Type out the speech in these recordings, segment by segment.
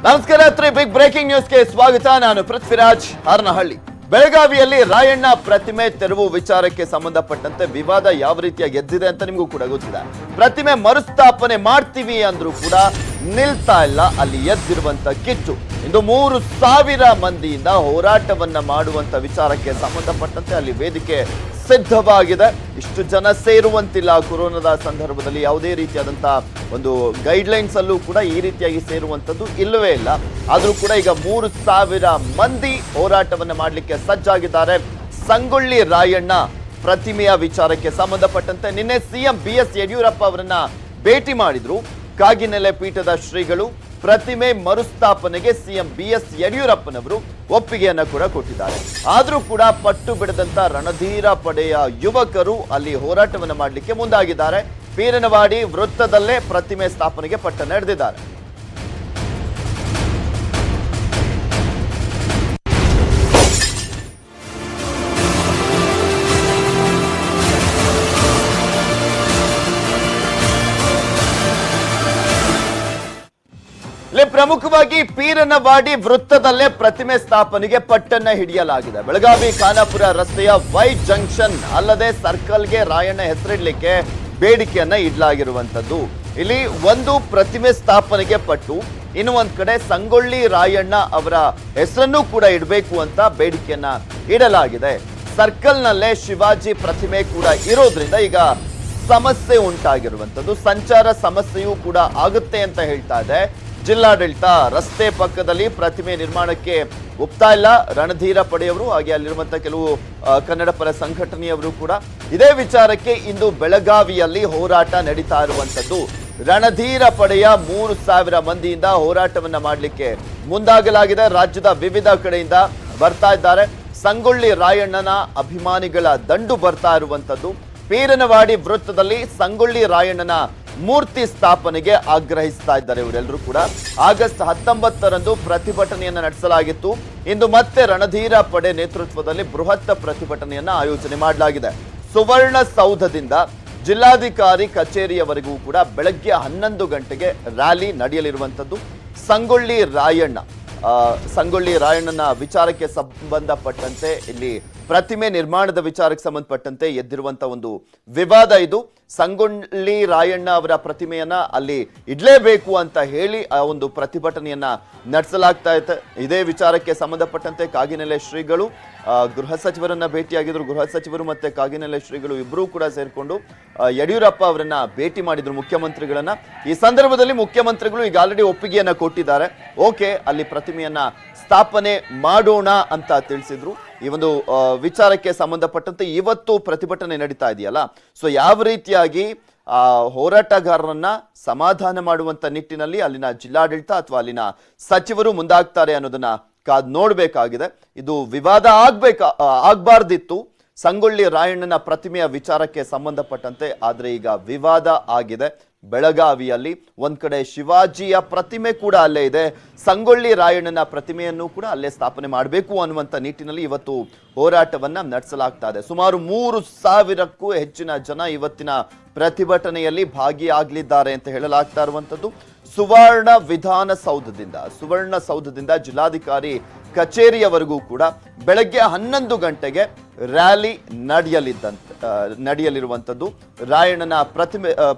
ನಮಸ್ಕಾರ big breaking ನ್ಯೂಸ್ಗೆ ಸ್ವಾಗತ. ನಾನು ಪೃಥ್ವಿರಾಜ್ ಹಾರನಹಳ್ಳಿ. ಬೆಳಗಾವಿಯಲ್ಲಿ ರಾಯಣ್ಣ ಪ್ರತಿಮೆ ತೆರವು ವಿಚಾರಕ್ಕೆ ಸಂಬಂಧಪಟ್ಟಂತೆ ವಿವಾದ ಯಾವ ರೀತಿಯಾಗಿ ಎದ್ದಿದೆ ಅಂತ ನಿಮಗೂ ಕೂಡ ಗೊತ್ತಿದೆ. ಪ್ರತಿಮೆ ಮರುಸ್ಥಾಪನೆ ಮಾಡ್ತೀವಿ ಅಂದ್ರೂ ಕೂಡ ನಿಲ್ತಾ ಇಲ್ಲ ಅಲ್ಲಿ ಎದ್ದಿರುವಂತ ಕಿಚ್ಚು. ಇಂದು 3,000 ಮಂದಿಯಿಂದ ಹೋರಾಟವನ್ನ ಮಾಡುವಂತ ವಿಚಾರಕ್ಕೆ ಸಂಬಂಧಪಟ್ಟಂತೆ ಅಲ್ಲಿ ವೇದಿಕೆ ಸಿದ್ಧವಾಗಿದೆ. ಇಷ್ಟು ಜನ ಸೇರುವಂತಿಲ್ಲ. ಕೊರೋನಾದ ಸಂದರ್ಭದಲ್ಲಿ ಯಾವುದೇ ರೀತಿಯಾದಂತಹ ಒಂದು ಗೈಡ್ಲೈನ್ಸ್ ಅಲ್ಲೂ ಕೂಡ ಈ ರೀತಿಯಾಗಿ ಸೇರುವಂತದ್ದು ಇಲ್ಲವೇ ಇಲ್ಲ. ಆದ್ರೂ ಕೂಡ ಈಗ 3,000 ಮಂದಿ ಹೋರಾಟವನ್ನ ಮಾಡಲಿಕ್ಕೆ ಸಜ್ಜಾಗಿದ್ದಾರೆ. ಸಂಗೊಳ್ಳಿ ರಾಯಣ್ಣ ಪ್ರತಿಮೆಯ ವಿಚಾರಕ್ಕೆ ಸಂಬಂಧಪಟ್ಟಂತೆ ನಿನ್ನೆ ಸಿಎಂ BS ಯಡಿಯೂರಪ್ಪ ಅವರನ್ನ ಭೇಟಿ ಮಾಡಿದ್ರು. ಕಾಗಿನೆಲೆ ಪೀಠದ ಶ್ರೀಗಳು ಪ್ರತಿಮೆ ಮರುಸ್ಥಾಪನೆಗೆ ಸಿಎಂ BS ಯಡಿಯೂರಪ್ಪನವರು ಒಪ್ಪಿಗೆಯನ್ನ ಕೂಡ ಕೊಟ್ಟಿದ್ದಾರೆ. ಆದ್ರೂ ಕೂಡ ಪಟ್ಟು ಬಿಡದಂತ ರಣಧೀರ ಪಡೆಯ ಯುವಕರು ಅಲ್ಲಿ ಹೋರಾಟವನ್ನು ಮಾಡಲಿಕ್ಕೆ ಮುಂದಾಗಿದ್ದಾರೆ. ಪೀರನವಾಡಿ ವೃತ್ತದಲ್ಲೇ ಪ್ರತಿಮೆ ಸ್ಥಾಪನೆಗೆ ಪಟ್ಟ ನಡೆದಿದ್ದಾರೆ. ಪ್ರಮುಖವಾಗಿ ಪೀರನವಾಡಿ ವೃತ್ತದಲ್ಲೇ ಪ್ರತಿಮೆ ಸ್ಥಾಪನೆಗೆ ಪಟ್ಟನ್ನ ಹಿಡಿಯಲಾಗಿದೆ. ಬೆಳಗಾವಿ ಖಾನಾಪುರ ರಸ್ತೆಯ ವೈ ಜಂಕ್ಷನ್ ಅಲ್ಲದೆ ಸರ್ಕಲ್ಗೆ ರಾಯಣ್ಣ ಹೆಸರಿಡ್ಲಿಕ್ಕೆ ಬೇಡಿಕೆಯನ್ನ ಇಡಲಾಗಿರುವಂತದ್ದು. ಇಲ್ಲಿ ಒಂದು ಪ್ರತಿಮೆ ಸ್ಥಾಪನೆಗೆ ಪಟ್ಟು, ಇನ್ನು ಒಂದ್ ಕಡೆ ಸಂಗೊಳ್ಳಿ ರಾಯಣ್ಣ ಅವರ ಹೆಸರನ್ನು ಕೂಡ ಇಡಬೇಕು ಅಂತ ಬೇಡಿಕೆಯನ್ನ ಇಡಲಾಗಿದೆ. ಸರ್ಕಲ್ ನಲ್ಲೇ ಶಿವಾಜಿ ಪ್ರತಿಮೆ ಕೂಡ ಇರೋದ್ರಿಂದ ಈಗ ಸಮಸ್ಯೆ ಉಂಟಾಗಿರುವಂತದ್ದು. ಸಂಚಾರ ಸಮಸ್ಯೆಯೂ ಕೂಡ ಆಗುತ್ತೆ ಅಂತ ಹೇಳ್ತಾ ಇದೆ ಜಿಲ್ಲಾಡಳಿತ. ರಸ್ತೆ ಪಕ್ಕದಲ್ಲಿ ಪ್ರತಿಮೆ ನಿರ್ಮಾಣಕ್ಕೆ ಒಪ್ತಾ ಇಲ್ಲ ರಣಧೀರ ಪಡೆಯವರು, ಹಾಗೆ ಅಲ್ಲಿರುವಂತಹ ಕೆಲವು ಕನ್ನಡ ಪರ ಸಂಘಟನೆಯವರು ಕೂಡ. ಇದೇ ವಿಚಾರಕ್ಕೆ ಇಂದು ಬೆಳಗಾವಿಯಲ್ಲಿ ಹೋರಾಟ ನಡೀತಾ ಇರುವಂತದ್ದು. ರಣಧೀರ ಪಡೆಯ 3,000 ಮಂದಿಯಿಂದ ಹೋರಾಟವನ್ನ ಮಾಡಲಿಕ್ಕೆ ಮುಂದಾಗಲಾಗಿದೆ. ರಾಜ್ಯದ ವಿವಿಧ ಕಡೆಯಿಂದ ಬರ್ತಾ ಇದ್ದಾರೆ. ಸಂಗೊಳ್ಳಿ ರಾಯಣ್ಣನ ಅಭಿಮಾನಿಗಳ ದಂಡು ಬರ್ತಾ ಇರುವಂತದ್ದು. ಪೀರನವಾಡಿ ವೃತ್ತದಲ್ಲಿ ಸಂಗೊಳ್ಳಿ ರಾಯಣ್ಣನ ಮೂರ್ತಿ ಸ್ಥಾಪನೆಗೆ ಆಗ್ರಹಿಸ್ತಾ ಇದ್ದಾರೆ ಇವರೆಲ್ಲರೂ ಕೂಡ. ಆಗಸ್ಟ್ 19ರಂದು ಪ್ರತಿಭಟನೆಯನ್ನ ನಡೆಸಲಾಗಿತ್ತು. ಇಂದು ಮತ್ತೆ ರಣಧೀರ ಪಡೆ ನೇತೃತ್ವದಲ್ಲಿ ಬೃಹತ್ ಪ್ರತಿಭಟನೆಯನ್ನ ಆಯೋಜನೆ ಮಾಡಲಾಗಿದೆ. ಸುವರ್ಣಸೌಧದಿಂದ ಜಿಲ್ಲಾಧಿಕಾರಿ ಕಚೇರಿಯವರೆಗೂ ಕೂಡ ಬೆಳಗ್ಗೆ 11 ಗಂಟೆಗೆ ರ್ಯಾಲಿ ನಡೆಯಲಿರುವಂತದ್ದು. ಸಂಗೊಳ್ಳಿ ರಾಯಣ್ಣನ ವಿಚಾರಕ್ಕೆ ಸಂಬಂಧಪಟ್ಟಂತೆ ಇಲ್ಲಿ ಪ್ರತಿಮೆ ನಿರ್ಮಾಣದ ವಿಚಾರಕ್ಕೆ ಸಂಬಂಧಪಟ್ಟಂತೆ ಎದ್ದಿರುವಂತಹ ಒಂದು ವಿವಾದ ಇದು. ಸಂಗೊಳ್ಳಿ ರಾಯಣ್ಣ ಅವರ ಪ್ರತಿಮೆಯನ್ನ ಅಲ್ಲಿ ಇಡ್ಲೇಬೇಕು ಅಂತ ಹೇಳಿ ಆ ಒಂದು ಪ್ರತಿಭಟನೆಯನ್ನ ನಡೆಸಲಾಗ್ತಾ ಇತ್ತು. ಇದೇ ವಿಚಾರಕ್ಕೆ ಸಂಬಂಧಪಟ್ಟಂತೆ ಕಾಗಿನೆಲೆ ಶ್ರೀಗಳು ಗೃಹ ಸಚಿವರನ್ನ ಭೇಟಿಯಾಗಿದ್ರು. ಗೃಹ ಸಚಿವರು ಮತ್ತೆ ಕಾಗಿನೆಲೆ ಶ್ರೀಗಳು ಇಬ್ಬರೂ ಕೂಡ ಸೇರ್ಕೊಂಡು ಯಡಿಯೂರಪ್ಪ ಅವರನ್ನ ಭೇಟಿ ಮಾಡಿದ್ರು, ಮುಖ್ಯಮಂತ್ರಿಗಳನ್ನ. ಈ ಸಂದರ್ಭದಲ್ಲಿ ಮುಖ್ಯಮಂತ್ರಿಗಳು ಈಗ ಆಲ್ರೆಡಿ ಒಪ್ಪಿಗೆಯನ್ನ ಕೊಟ್ಟಿದ್ದಾರೆ. ಓಕೆ, ಅಲ್ಲಿ ಪ್ರತಿಮೆಯನ್ನ ಸ್ಥಾಪನೆ ಮಾಡೋಣ ಅಂತ ತಿಳಿಸಿದ್ರು. ಈ ಒಂದು ವಿಚಾರಕ್ಕೆ ಸಂಬಂಧಪಟ್ಟಂತೆ ಇವತ್ತು ಪ್ರತಿಭಟನೆ ನಡೀತಾ ಇದೆಯಲ್ಲ, ಸೊ ಯಾವ ರೀತಿಯಾಗಿ ಹೋರಾಟಗಾರರನ್ನ ಸಮಾಧಾನ ಮಾಡುವಂತ ನಿಟ್ಟಿನಲ್ಲಿ ಅಲ್ಲಿನ ಜಿಲ್ಲಾಡಳಿತ ಅಥವಾ ಅಲ್ಲಿನ ಸಚಿವರು ಮುಂದಾಗ್ತಾರೆ ಅನ್ನೋದನ್ನ ಕಾದ್ ನೋಡ್ಬೇಕಾಗಿದೆ. ಇದು ವಿವಾದ ಆಗ್ಬಾರ್ದಿತ್ತು ಸಂಗೊಳ್ಳಿ ರಾಯಣ್ಣನ ಪ್ರತಿಮೆಯ ವಿಚಾರಕ್ಕೆ ಸಂಬಂಧಪಟ್ಟಂತೆ, ಆದ್ರೆ ಈಗ ವಿವಾದ ಆಗಿದೆ. ಬೆಳಗಾವಿಯಲ್ಲಿ ಒಂದ್ ಕಡೆ ಶಿವಾಜಿಯ ಪ್ರತಿಮೆ ಕೂಡ ಅಲ್ಲೇ ಇದೆ, ಸಂಗೊಳ್ಳಿ ರಾಯಣ್ಣನ ಪ್ರತಿಮೆಯನ್ನು ಕೂಡ ಅಲ್ಲೇ ಸ್ಥಾಪನೆ ಮಾಡಬೇಕು ಅನ್ನುವಂಥ ನಿಟ್ಟಿನಲ್ಲಿ ಇವತ್ತು ಹೋರಾಟವನ್ನ ನಡೆಸಲಾಗ್ತಾ ಇದೆ. ಸುಮಾರು 3,000ಕ್ಕೂ ಹೆಚ್ಚಿನ ಜನ ಇವತ್ತಿನ ಪ್ರತಿಭಟನೆಯಲ್ಲಿ ಭಾಗಿಯಾಗಲಿದ್ದಾರೆ ಅಂತ ಹೇಳಲಾಗ್ತಾ ಇರುವಂತದ್ದು. ಸುವರ್ಣಸೌಧದಿಂದ ಜಿಲ್ಲಾಧಿಕಾರಿ ಕಚೇರಿಯವರೆಗೂ ಕೂಡ ಬೆಳಗ್ಗೆ 11 ಗಂಟೆಗೆ ರ್ಯಾಲಿ ನಡೆಯಲಿರುವಂಥದ್ದು. ರಾಯಣ್ಣನ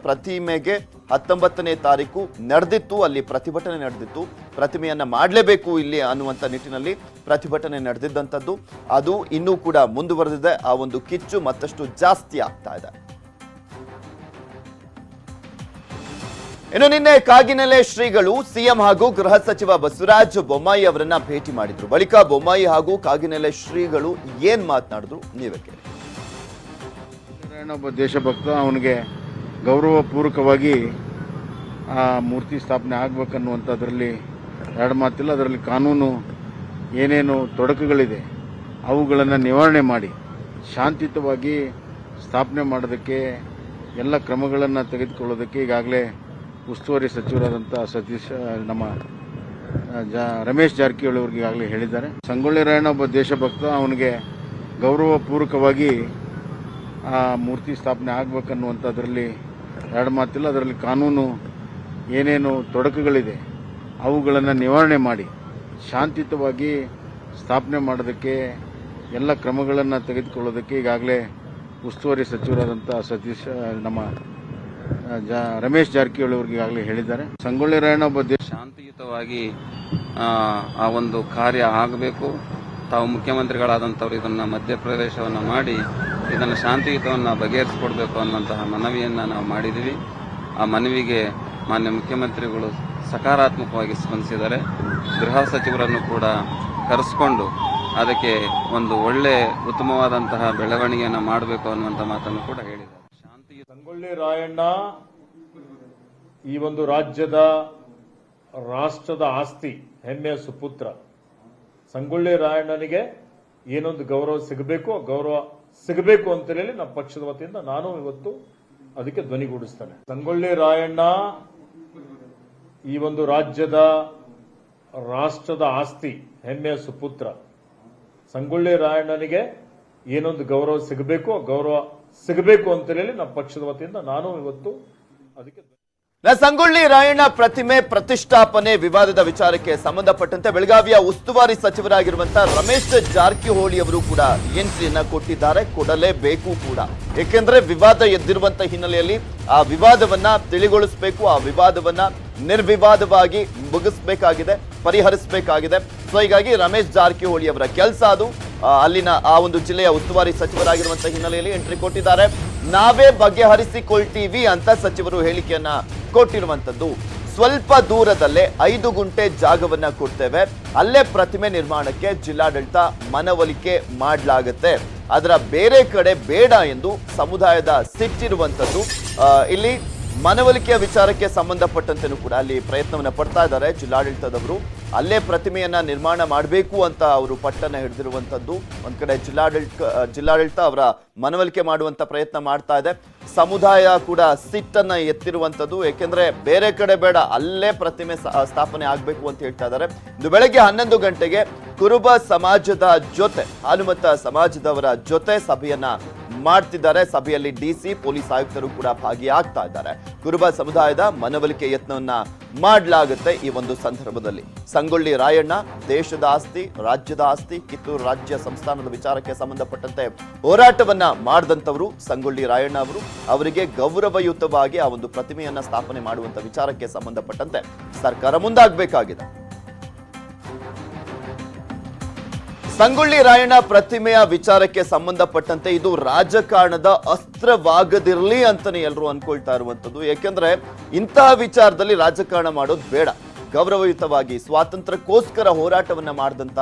ಪ್ರತಿಮೆಗೆ 19ನೇ ತಾರೀಕು ನಡೆದಿತ್ತು, ಅಲ್ಲಿ ಪ್ರತಿಭಟನೆ ನಡೆದಿತ್ತು. ಪ್ರತಿಮೆಯನ್ನ ಮಾಡಲೇಬೇಕು ಇಲ್ಲಿ ಅನ್ನುವಂಥ ನಿಟ್ಟಿನಲ್ಲಿ ಪ್ರತಿಭಟನೆ ನಡೆದಿದ್ದಂಥದ್ದು. ಅದು ಇನ್ನೂ ಕೂಡ ಮುಂದುವರೆದಿದೆ. ಆ ಒಂದು ಕಿಚ್ಚು ಮತ್ತಷ್ಟು ಜಾಸ್ತಿ ಆಗ್ತಾ ಇದೆ. ಇನ್ನು ನಿನ್ನೆ ಕಾಗಿನೆಲೆ ಶ್ರೀಗಳು ಸಿಎಂ ಹಾಗೂ ಗೃಹ ಸಚಿವ ಬಸವರಾಜ ಬೊಮ್ಮಾಯಿ ಅವರನ್ನ ಭೇಟಿ ಮಾಡಿದ್ರು. ಬಳಿಕ ಬೊಮ್ಮಾಯಿ ಹಾಗೂ ಕಾಗಿನೆಲೆ ಶ್ರೀಗಳು ಏನ್ ಮಾತನಾಡಿದ್ರು ನೀವೇ ಕೇಳಿ. ಒಬ್ಬ ದೇಶಭಕ್ತ, ಅವನಿಗೆ ಗೌರವಪೂರ್ವಕವಾಗಿ ಆ ಮೂರ್ತಿ ಸ್ಥಾಪನೆ ಆಗ್ಬೇಕನ್ನುವಂಥದ್ರಲ್ಲಿ ಎರಡು ಮಾತಿಲ್ಲ. ಅದರಲ್ಲಿ ಕಾನೂನು ಏನೇನು ತೊಡಕುಗಳಿದೆ ಅವುಗಳನ್ನು ನಿವಾರಣೆ ಮಾಡಿ ಶಾಂತಿಯುತವಾಗಿ ಸ್ಥಾಪನೆ ಮಾಡೋದಕ್ಕೆ ಎಲ್ಲ ಕ್ರಮಗಳನ್ನು ತೆಗೆದುಕೊಳ್ಳೋದಕ್ಕೆ ಈಗಾಗಲೇ ಉಸ್ತುವಾರಿ ಸಚಿವರಾದಂಥ ನಮ್ಮ ರಮೇಶ್ ಜಾರಕಿಹೊಳಿ ಅವರಿಗೆ ಈಗಾಗಲೇ ಹೇಳಿದ್ದಾರೆ. ಸಂಗೊಳ್ಳಿ ರಾಯಣ್ಣ ಒಬ್ಬ ದೇಶಭಕ್ತ, ಅವನಿಗೆ ಗೌರವಪೂರ್ವಕವಾಗಿ ಆ ಮೂರ್ತಿ ಸ್ಥಾಪನೆ ಆಗಬೇಕನ್ನುವಂಥದ್ರಲ್ಲಿ ಎರಡು ಮಾತಿಲ್ಲ. ಅದರಲ್ಲಿ ಕಾನೂನು ಏನೇನು ತೊಡಕುಗಳಿದೆ ಅವುಗಳನ್ನು ನಿವಾರಣೆ ಮಾಡಿ ಶಾಂತಿಯುತವಾಗಿ ಸ್ಥಾಪನೆ ಮಾಡೋದಕ್ಕೆ ಎಲ್ಲ ಕ್ರಮಗಳನ್ನು ತೆಗೆದುಕೊಳ್ಳೋದಕ್ಕೆ ಈಗಾಗಲೇ ಉಸ್ತುವಾರಿ ಸಚಿವರಾದಂಥ ಸತೀಶ್ ನಮ್ಮ ರಮೇಶ್ ಜಾರಕಿಹೊಳಿ ಅವರಿಗೆ ಈಗಾಗಲೇ ಹೇಳಿದ್ದಾರೆ. ಸಂಗೊಳ್ಳಿ ರಾಯಣ್ಣ ಒಬ್ಬ ಶಾಂತಿಯುತವಾಗಿ ಆ ಒಂದು ಕಾರ್ಯ ಆಗಬೇಕು. ತಾವು ಮುಖ್ಯಮಂತ್ರಿಗಳಾದಂಥವ್ರು ಇದನ್ನು ಮಧ್ಯಪ್ರವೇಶವನ್ನು ಮಾಡಿ ಇದನ್ನು ಶಾಂತಿಯುತವನ್ನು ಬಗೆಹರಿಸಿಕೊಡ್ಬೇಕು ಅನ್ನುವಂತಹ ಮನವಿಯನ್ನು ನಾವು ಮಾಡಿದ್ದೀವಿ. ಆ ಮನವಿಗೆ ಮಾನ್ಯ ಮುಖ್ಯಮಂತ್ರಿಗಳು ಸಕಾರಾತ್ಮಕವಾಗಿ ಸ್ಪಂದಿಸಿದ್ದಾರೆ. ಗೃಹ ಸಚಿವರನ್ನು ಕೂಡ ಕರೆಸಿಕೊಂಡು ಅದಕ್ಕೆ ಒಂದು ಒಳ್ಳೆ ಉತ್ತಮವಾದಂತಹ ಬೆಳವಣಿಗೆಯನ್ನು ಮಾಡಬೇಕು ಅನ್ನುವಂಥ ಮಾತನ್ನು ಕೂಡ ಹೇಳಿದ್ದಾರೆ. ಸಂಗೊಳ್ಳಿ ರಾಯಣ್ಣ ಈ ಒಂದು ರಾಜ್ಯದ ರಾಷ್ಟ್ರದ ಆಸ್ತಿ, ಹೆಮ್ಮೆಯ ಸುಪುತ್ರ. ಸಂಗೊಳ್ಳಿ ರಾಯಣ್ಣನಿಗೆ ಏನೊಂದು ಗೌರವ ಸಿಗಬೇಕು ಅಂತ ಹೇಳಿ ನಮ್ಮ ಪಕ್ಷದ ವತಿಯಿಂದ ನಾನು ಇವತ್ತು ಅದಕ್ಕೆ ಧ್ವನಿಗೂಡಿಸ್ತೇನೆ. ಸಂಗೊಳ್ಳಿ ರಾಯಣ್ಣ ಈ ಒಂದು ರಾಜ್ಯದ ರಾಷ್ಟ್ರದ ಆಸ್ತಿ, ಹೆಮ್ಮೆಯ ಸುಪುತ್ರ. ಸಂಗೊಳ್ಳಿ ರಾಯಣ್ಣನಿಗೆ ಏನೊಂದು ಗೌರವ ಸಿಗಬೇಕು ಅಂತ ಹೇಳಿ ನಮ್ಮ ಪಕ್ಷದ ವತಿಯಿಂದ ನಾನು ಇವತ್ತು ಅದಕ್ಕೆ ಸಂಗೊಳ್ಳಿ ರಾಯಣ್ಣ ಪ್ರತಿಮೆ ಪ್ರತಿಷ್ಠಾಪನೆ ವಿವಾದದ ವಿಚಾರಕ್ಕೆ ಸಂಬಂಧಪಟ್ಟಂತೆ ಬೆಳಗಾವಿಯ ಉಸ್ತುವಾರಿ ಸಚಿವರಾಗಿರುವಂತಹ ರಮೇಶ್ ಜಾರಕಿಹೊಳಿ ಅವರು ಕೂಡ ಎಂಟ್ರಿಯನ್ನ ಕೊಟ್ಟಿದ್ದಾರೆ. ಕೊಡಲೇಬೇಕು ಕೂಡ, ಏಕೆಂದ್ರೆ ವಿವಾದ ಎದ್ದಿರುವಂತಹ ಹಿನ್ನೆಲೆಯಲ್ಲಿ ಆ ವಿವಾದವನ್ನ ತಿಳಿಗೊಳಿಸಬೇಕು, ಆ ವಿವಾದವನ್ನ ನಿರ್ವಿವಾದವಾಗಿ ಮುಗಿಸಬೇಕಾಗಿದೆ, ಪರಿಹರಿಸಬೇಕಾಗಿದೆ. ಸೊ ಹೀಗಾಗಿ ರಮೇಶ್ ಜಾರಕಿಹೊಳಿ ಅವರ ಕೆಲಸ ಅದು. ಅಲ್ಲಿನ ಆ ಒಂದು ಜಿಲ್ಲೆಯ ಉಸ್ತುವಾರಿ ಸಚಿವರಾಗಿರುವಂತಹ ಹಿನ್ನೆಲೆಯಲ್ಲಿ ಎಂಟ್ರಿ ಕೊಟ್ಟಿದ್ದಾರೆ. ನಾವೇ ಬಗೆಹರಿಸಿಕೊಳ್ತೀವಿ ಅಂತ ಸಚಿವರು ಹೇಳಿಕೆಯನ್ನ ಕೊಟ್ಟಿರುವಂತದ್ದು. ಸ್ವಲ್ಪ ದೂರದಲ್ಲೇ 5 ಗುಂಟೆ ಜಾಗವನ್ನ ಕೊಡ್ತೇವೆ, ಅಲ್ಲೇ ಪ್ರತಿಮೆ ನಿರ್ಮಾಣಕ್ಕೆ ಜಿಲ್ಲಾಡಳಿತ ಮನವೊಲಿಕೆ ಮಾಡಲಾಗುತ್ತೆ, ಅದರ ಬೇರೆ ಕಡೆ ಬೇಡ ಎಂದು ಸಮುದಾಯದ ಸಿಟ್ಟಿರುವಂತದ್ದು. ಇಲ್ಲಿ ಮನವೊಲಿಕೆಯ ವಿಚಾರಕ್ಕೆ ಸಂಬಂಧಪಟ್ಟಂತೆನೂ ಕೂಡ ಅಲ್ಲಿ ಪ್ರಯತ್ನವನ್ನ ಪಡ್ತಾ ಇದ್ದಾರೆ ಜಿಲ್ಲಾಡಳಿತದವರು. ಅಲ್ಲೇ ಪ್ರತಿಮೆಯನ್ನ ನಿರ್ಮಾಣ ಮಾಡಬೇಕು ಅಂತ ಅವರು ಪಟ್ಟನ್ನ ಹಿಡಿದಿರುವಂತದ್ದು. ಒಂದ್ ಕಡೆ ಜಿಲ್ಲಾಡಳಿತ ಅವರ ಮನವೊಲಿಕೆ ಮಾಡುವಂತ ಪ್ರಯತ್ನ ಮಾಡ್ತಾ ಇದೆ. ಸಮುದಾಯ ಕೂಡ ಸಿಟ್ಟನ್ನ ಎತ್ತಿರುವಂತದ್ದು. ಏಕೆಂದ್ರೆ ಬೇರೆ ಕಡೆ ಬೇಡ, ಅಲ್ಲೇ ಪ್ರತಿಮೆ ಸ್ಥಾಪನೆ ಆಗ್ಬೇಕು ಅಂತ ಹೇಳ್ತಾ ಇದ್ದಾರೆ. ಇಂದು ಬೆಳಗ್ಗೆ 11 ಗಂಟೆಗೆ ಕುರುಬ ಸಮಾಜದ ಜೊತೆ, ಹಾಲುಮತ ಸಮಾಜದವರ ಜೊತೆ ಸಭೆಯನ್ನ ಮಾಡ್ತಿದ್ದಾರೆ. ಸಭೆಯಲ್ಲಿ ಡಿಸಿ, ಪೊಲೀಸ್ ಆಯುಕ್ತರು ಕೂಡ ಭಾಗಿಯಾಗ್ತಾ ಇದ್ದಾರೆ. ಕುರುಬ ಸಮುದಾಯದ ಮನವೊಲಿಕೆ ಯತ್ನವನ್ನ ಮಾಡಲಾಗುತ್ತೆ. ಈ ಒಂದು ಸಂದರ್ಭದಲ್ಲಿ ಸಂಗೊಳ್ಳಿ ರಾಯಣ್ಣ ದೇಶದ ಆಸ್ತಿ, ರಾಜ್ಯದ ಆಸ್ತಿ, ಕಿತ್ತೂರು ರಾಜ್ಯ ಸಂಸ್ಥಾನದ ವಿಚಾರಕ್ಕೆ ಸಂಬಂಧಪಟ್ಟಂತೆ ಹೋರಾಟವನ್ನ ಮಾಡಿದಂತವರು ಸಂಗೊಳ್ಳಿ ರಾಯಣ್ಣ ಅವರು. ಅವರಿಗೆ ಗೌರವಯುತವಾಗಿ ಆ ಒಂದು ಪ್ರತಿಮೆಯನ್ನ ಸ್ಥಾಪನೆ ಮಾಡುವಂತ ವಿಚಾರಕ್ಕೆ ಸಂಬಂಧಪಟ್ಟಂತೆ ಸರ್ಕಾರ ಮುಂದಾಗಬೇಕಾಗಿದೆ. ಸಂಗೊಳ್ಳಿ ರಾಯಣ್ಣ ಪ್ರತಿಮೆಯ ವಿಚಾರಕ್ಕೆ ಸಂಬಂಧಪಟ್ಟಂತೆ ಇದು ರಾಜಕಾರಣದ ಅಸ್ತ್ರವಾಗದಿರಲಿ ಅಂತಾನೆ ಎಲ್ಲರೂ ಅನ್ಕೊಳ್ತಾ ಇರುವಂತದ್ದು. ಯಾಕೆಂದ್ರೆ ಇಂತಹ ವಿಚಾರದಲ್ಲಿ ರಾಜಕಾರಣ ಮಾಡೋದು ಬೇಡ. ಗೌರವಯುತವಾಗಿ ಸ್ವಾತಂತ್ರ್ಯಕ್ಕೋಸ್ಕರ ಹೋರಾಟವನ್ನ ಮಾಡಿದಂತ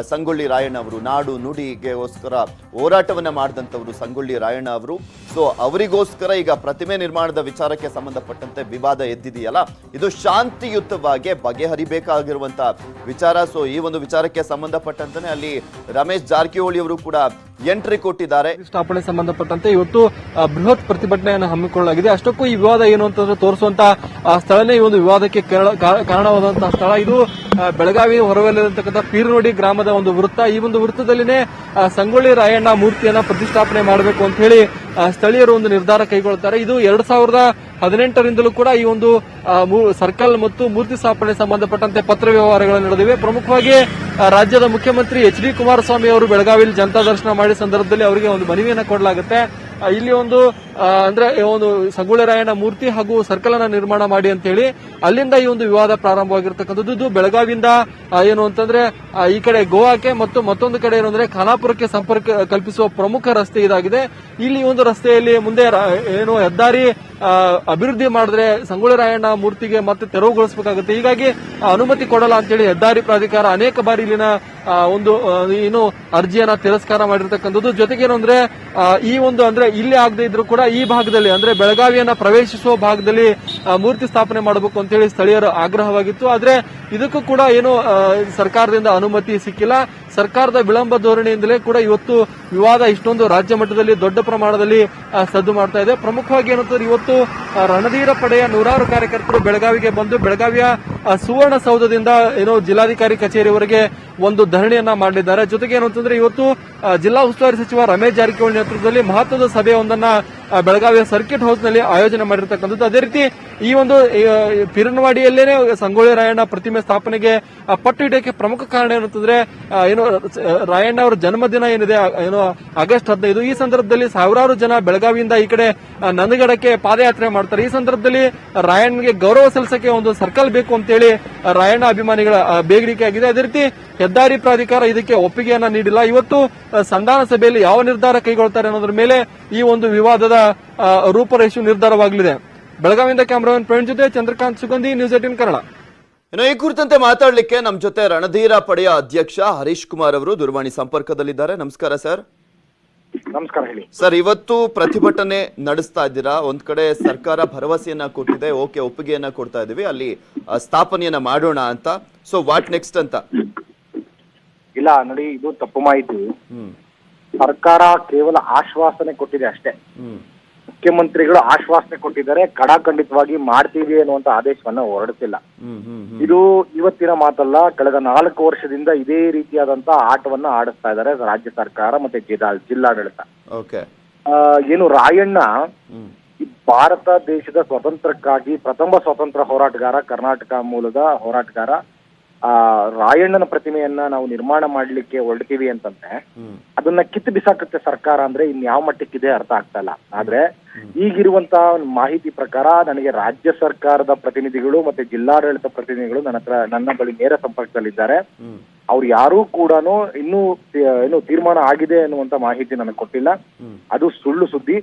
ಸಂಗೊಳ್ಳಿ ರಾಯಣ್ಣ ಅವರು, ನಾಡು ನುಡಿಗೆಗೋಸ್ಕರ ಹೋರಾಟವನ್ನ ಮಾಡಿದಂಥವರು ಸಂಗೊಳ್ಳಿ ರಾಯಣ್ಣ ಅವರು. ಸೊ ಅವರಿಗೋಸ್ಕರ ಈಗ ಪ್ರತಿಮೆ ನಿರ್ಮಾಣದ ವಿಚಾರಕ್ಕೆ ಸಂಬಂಧಪಟ್ಟಂತೆ ವಿವಾದ ಎದ್ದಿದೆಯಲ್ಲ, ಇದು ಶಾಂತಿಯುತವಾಗಿ ಬಗೆಹರಿಬೇಕಾಗಿರುವಂತ ವಿಚಾರ. ಸೊ ಈ ಒಂದು ವಿಚಾರಕ್ಕೆ ಸಂಬಂಧಪಟ್ಟಂತೆ ಅಲ್ಲಿ ರಮೇಶ್ ಜಾರಕಿಹೊಳಿ ಅವರು ಕೂಡ ಎಂಟ್ರಿ ಕೊಟ್ಟಿದ್ದಾರೆ. ಸ್ಥಾಪನೆ ಸಂಬಂಧಪಟ್ಟಂತೆ ಇವತ್ತು ಬೃಹತ್ ಪ್ರತಿಭಟನೆಯನ್ನು ಹಮ್ಮಿಕೊಳ್ಳಲಾಗಿದೆ. ಅಷ್ಟಕ್ಕೂ ಈ ವಿವಾದ ಏನು ಅಂತಂದ್ರೆ ತೋರಿಸುವಂತ ಸ್ಥಳನೇ ಈ ಒಂದು ವಿವಾದಕ್ಕೆ ಕಾರಣವಾದಂತಹ ಸ್ಥಳ. ಇದು ಬೆಳಗಾವಿ ಹೊರವಲಯದಲ್ಲಿರತಕ್ಕಂಥ ಪೀರನೋಡಿ ಗ್ರಾಮದ ಒಂದು ವೃತ್ತ. ಈ ಒಂದು ವೃತ್ತದಲ್ಲಿನೇ ಸಂಗೊಳ್ಳಿ ರಾಯಣ್ಣ ಮೂರ್ತಿಯನ್ನ ಪ್ರತಿಷ್ಠಾಪನೆ ಮಾಡಬೇಕು ಅಂತ ಹೇಳಿ ಸ್ಥಳೀಯರು ಒಂದು ನಿರ್ಧಾರ ಕೈಗೊಳ್ಳುತ್ತಾರೆ. ಇದು 2018ರಿಂದಲೂ ಕೂಡ ಈ ಒಂದು ಸರ್ಕಲ್ ಮತ್ತು ಮೂರ್ತಿ ಸ್ಥಾಪನೆ ಸಂಬಂಧಪಟ್ಟಂತೆ ಪತ್ರ ವ್ಯವಹಾರಗಳು ನಡೆದಿವೆ. ಪ್ರಮುಖವಾಗಿ ರಾಜ್ಯದ ಮುಖ್ಯಮಂತ್ರಿ ಎಚ್ ಡಿ ಕುಮಾರಸ್ವಾಮಿ ಅವರು ಬೆಳಗಾವಿಯಲ್ಲಿ ಜನತಾ ದರ್ಶನ ಮಾಡಿದ ಸಂದರ್ಭದಲ್ಲಿ ಅವರಿಗೆ ಒಂದು ಮನವಿಯನ್ನು ಕೊಡಲಾಗುತ್ತೆ. ಇಲ್ಲಿ ಒಂದು ಒಂದು ಸಂಗೊಳ್ಳಿ ರಾಯಣ್ಣ ಮೂರ್ತಿ ಹಾಗೂ ಸರ್ಕಲ್ ಅನ್ನ ನಿರ್ಮಾಣ ಮಾಡಿ ಅಂತ ಹೇಳಿ ಅಲ್ಲಿಂದ ಈ ಒಂದು ವಿವಾದ ಪ್ರಾರಂಭವಾಗಿರ್ತಕ್ಕಂಥದ್ದು. ಇದು ಬೆಳಗಾವಿಯಿಂದ ಏನು ಅಂತಂದ್ರೆ ಈ ಕಡೆ ಗೋವಾಕ್ಕೆ ಮತ್ತು ಮತ್ತೊಂದು ಕಡೆ ಏನು ಅಂದ್ರೆ ಖಾನಾಪುರಕ್ಕೆ ಸಂಪರ್ಕ ಕಲ್ಪಿಸುವ ಪ್ರಮುಖ ರಸ್ತೆ ಇದಾಗಿದೆ. ಇಲ್ಲಿ ಒಂದು ರಸ್ತೆಯಲ್ಲಿ ಮುಂದೆ ಏನು ಹೆದ್ದಾರಿ ಅಭಿವೃದ್ಧಿ ಮಾಡಿದ್ರೆ ಸಂಗೊಳ್ಳಿ ರಾಯಣ್ಣ ಮೂರ್ತಿಗೆ ಮತ್ತೆ ತೆರವುಗೊಳಿಸಬೇಕಾಗುತ್ತೆ. ಹೀಗಾಗಿ ಅನುಮತಿ ಕೊಡಲ್ಲ ಅಂತ ಹೇಳಿ ಹೆದ್ದಾರಿ ಪ್ರಾಧಿಕಾರ ಅನೇಕ ಬಾರಿ ಇಲ್ಲಿನ ಒಂದು ಏನು ಅರ್ಜಿಯನ್ನ ತಿರಸ್ಕಾರ ಮಾಡಿರ್ತಕ್ಕಂಥದ್ದು. ಜೊತೆಗೇನು ಅಂದ್ರೆ ಈ ಒಂದು ಇಲ್ಲಿ ಆಗದೆ ಇದ್ರು ಕೂಡ ಈ ಭಾಗದಲ್ಲಿ ಅಂದ್ರೆ ಬೆಳಗಾವಿಯನ್ನ ಪ್ರವೇಶಿಸುವ ಭಾಗದಲ್ಲಿ ಮೂರ್ತಿ ಸ್ಥಾಪನೆ ಮಾಡಬೇಕು ಅಂತ ಹೇಳಿ ಸ್ಥಳೀಯರ ಆಗ್ರಹವಾಗಿತ್ತು. ಆದ್ರೆ ಇದಕ್ಕೂ ಕೂಡ ಏನು ಸರ್ಕಾರದಿಂದ ಅನುಮತಿ ಸಿಕ್ಕಿಲ್ಲ. ಸರ್ಕಾರದ ವಿಳಂಬ ಧೋರಣೆಯಿಂದಲೇ ಕೂಡ ಇವತ್ತು ವಿವಾದ ಇಷ್ಟೊಂದು ರಾಜ್ಯ ಮಟ್ಟದಲ್ಲಿ ದೊಡ್ಡ ಪ್ರಮಾಣದಲ್ಲಿ ಸದ್ದು ಮಾಡ್ತಾ ಇದೆ. ಪ್ರಮುಖವಾಗಿ ಏನಂತಂದ್ರೆ ಇವತ್ತು ರಣಧೀರ ಪಡೆಯ 100 ಕಾರ್ಯಕರ್ತರು ಬೆಳಗಾವಿಗೆ ಬಂದು ಬೆಳಗಾವಿಯ ಸುವರ್ಣಸೌಧದಿಂದ ಏನೋ ಜಿಲ್ಲಾಧಿಕಾರಿ ಕಚೇರಿವರೆಗೆ ಒಂದು ಧರಣಿಯನ್ನ ಮಾಡಲಿದ್ದಾರೆ. ಜೊತೆಗೆ ಏನು ಅಂತಂದ್ರೆ ಇವತ್ತು ಜಿಲ್ಲಾ ಉಸ್ತುವಾರಿ ಸಚಿವ ರಮೇಶ್ ಜಾರಕಿಹೊಳಿ ನೇತೃತ್ವದಲ್ಲಿ ಮಹತ್ವದ ಸಭೆಯೊಂದನ್ನ ಬೆಳಗಾವಿಯ ಸರ್ಕಿಟ್ ಹೌಸ್ ನಲ್ಲಿ ಆಯೋಜನೆ ಮಾಡಿರ್ತಕ್ಕಂಥದ್ದು. ಅದೇ ರೀತಿ ಈ ಒಂದು ಪೀರನವಾಡಿಯಲ್ಲೇನೆ ಸಂಗೊಳ್ಳಿ ರಾಯಣ್ಣ ಪ್ರತಿಮೆ ಸ್ಥಾಪನೆಗೆ ಪಟ್ಟು ಹಿಡಿಯಕ್ಕೆ ಪ್ರಮುಖ ಕಾರಣ ಏನಂತಂದ್ರೆ ಏನು ರಾಯಣ್ಣ ಅವರ ಜನ್ಮದಿನ ಏನಿದೆ ಏನು ಆಗಸ್ಟ್ 15. ಈ ಸಂದರ್ಭದಲ್ಲಿ ಸಾವಿರಾರು ಜನ ಬೆಳಗಾವಿಯಿಂದ ಈ ಕಡೆ ನಂದಗಡಕ್ಕೆ ಪಾದಯಾತ್ರೆ ಮಾಡ್ತಾರೆ. ಈ ಸಂದರ್ಭದಲ್ಲಿ ರಾಯಣ್ಣಗೆ ಗೌರವ ಸಲ್ಲಿಸಕ್ಕೆ ಒಂದು ಸರ್ಕಲ್ ಬೇಕು ಅಂತೇಳಿ ರಾಯಣ್ಣ ಅಭಿಮಾನಿಗಳ ಬೇಡಿಕೆ ಆಗಿದೆ. ಅದೇ ರೀತಿ ಹೆದ್ದಾರಿ ಪ್ರಾಧಿಕಾರ ಇದಕ್ಕೆ ಒಪ್ಪಿಗೆಯನ್ನ ನೀಡಿಲ್ಲ. ಇವತ್ತು ಸಂಧಾನ ಸಭೆಯಲ್ಲಿ ಯಾವ ನಿರ್ಧಾರ ಕೈಗೊಳ್ತಾರೆ ಅನ್ನೋದ್ರ ಮೇಲೆ ಈ ಒಂದು ವಿವಾದದ ರೂಪರೇಷೆ ನಿರ್ಧಾರವಾಗಲಿದೆ. ಬೆಳಗಾವಿಯಿಂದ ಕ್ಯಾಮರಾಮನ್ ಪ್ರವೀಣ್ ಜೊತೆ ಚಂದ್ರಕಾಂತ್ ಸುಗಂಧಿ, ನ್ಯೂಸ್ 18 ಕನ್ನಡ. ಇನ್ನು ಈ ಕುರಿತಂತೆ ಮಾತಾಡಲಿಕ್ಕೆ ನಮ್ಮ ಜೊತೆ ರಣಧೀರ ಪಡೆಯ ಅಧ್ಯಕ್ಷ ಹರೀಶ್ ಕುಮಾರ್ ಅವರು ದೂರವಾಣಿ ಸಂಪರ್ಕದಲ್ಲಿದ್ದಾರೆ. ನಮಸ್ಕಾರ ಸರ್. ನಮಸ್ಕಾರ, ಹೇಳಿ ಸರ್. ಇವತ್ತು ಪ್ರತಿಭಟನೆ ನಡೆಸ್ತಾ ಇದ್ದೀರಾ. ಒಂದ್ ಕಡೆ ಸರ್ಕಾರ ಭರವಸೆಯನ್ನ ಕೊಟ್ಟಿದೆ, ಓಕೆ ಒಪ್ಪಿಗೆಯನ್ನ ಕೊಡ್ತಾ ಇದೀವಿ, ಅಲ್ಲಿ ಸ್ಥಾಪನೆಯನ್ನ ಮಾಡೋಣ ಅಂತ. ಸೊ ವಾಟ್ ನೆಕ್ಸ್ಟ್ ಅಂತ? ಇಲ್ಲ ನೋಡಿ, ಇದು ತಪ್ಪು ಮಾಹಿತಿ. ಸರ್ಕಾರ ಕೇವಲ ಆಶ್ವಾಸನೆ ಕೊಟ್ಟಿದೆ ಅಷ್ಟೇ. ಮುಖ್ಯಮಂತ್ರಿಗಳು ಆಶ್ವಾಸನೆ ಕೊಟ್ಟಿದ್ದಾರೆ, ಕಡಾಖಂಡಿತವಾಗಿ ಮಾಡ್ತೀವಿ ಅನ್ನುವಂತ ಆದೇಶವನ್ನ ಹೊರಡಿಸಿಲ್ಲ. ಇದು ಇವತ್ತಿನ ಮಾತಲ್ಲ, ಕಳೆದ 4 ವರ್ಷದಿಂದ ಇದೇ ರೀತಿಯಾದಂತ ಆಟವನ್ನ ಆಡಿಸ್ತಾ ಇದ್ದಾರೆ ರಾಜ್ಯ ಸರ್ಕಾರ ಮತ್ತೆ ಜಿಲ್ಲಾಡಳಿತ. ಏನು ರಾಯಣ್ಣ ಈ ಭಾರತ ದೇಶದ ಸ್ವತಂತ್ರಕ್ಕಾಗಿ ಪ್ರಥಮ ಸ್ವತಂತ್ರ ಹೋರಾಟಗಾರ, ಕರ್ನಾಟಕ ಮೂಲದ ಹೋರಾಟಗಾರ. ರಾಯಣ್ಣನ ಪ್ರತಿಮೆಯನ್ನ ನಾವು ನಿರ್ಮಾಣ ಮಾಡ್ಲಿಕ್ಕೆ ಹೊರಡ್ತೀವಿ ಅಂತಂದ್ರೆ ಅದನ್ನ ಕಿತ್ತು ಬಿಸಾಕುತ್ತೆ ಸರ್ಕಾರ ಅಂದ್ರೆ ಇನ್ಯಾವ ಮಟ್ಟಕ್ಕಿದೆ ಅರ್ಥ ಆಗ್ತಾ ಇಲ್ಲ. ಆದ್ರೆ ಈಗಿರುವಂತ ಮಾಹಿತಿ ಪ್ರಕಾರ ನನಗೆ ರಾಜ್ಯ ಸರ್ಕಾರದ ಪ್ರತಿನಿಧಿಗಳು ಮತ್ತೆ ಜಿಲ್ಲಾಡಳಿತ ಪ್ರತಿನಿಧಿಗಳು ನನ್ನ ಬಳಿ ನೇರ ಸಂಪರ್ಕದಲ್ಲಿದ್ದಾರೆ. ಅವ್ರು ಯಾರೂ ಕೂಡ ಇನ್ನೂ ತೀರ್ಮಾನ ಆಗಿದೆ ಅನ್ನುವಂತ ಮಾಹಿತಿ ನನಗೆ ಕೊಟ್ಟಿಲ್ಲ. ಅದು ಸುಳ್ಳು ಸುದ್ದಿ.